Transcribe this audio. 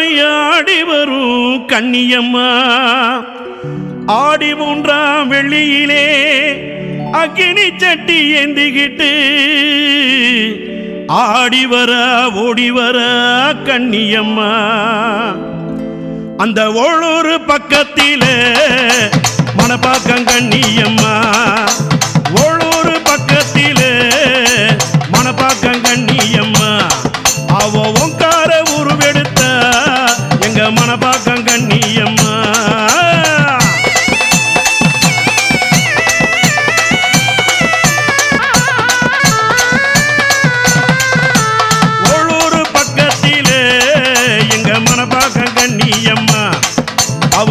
மாறி ஆடி வரும் கண்ணியம்மா ஆடி 3ஆம் வெள்ளியிலே அக்கினி சட்டி ஏந்திக்கிட்டு ஆடி வர ஓடி வர கண்ணியம்மா அந்த ஓளூர் பக்கத்திலே மணப்பாக்கம் கண்ணியம்மா ஓளூர் பக்கத்திலே மணப்பாக்கம் கண்ணியம்மா அவ ஓங்கார உருவெடுத்த எங்க மணப்பாக்கம் கண்ணியம்மா ஓளூர் பக்கத்திலே எங்க மணப்பாக்கம் கண்ணியம்மா அவ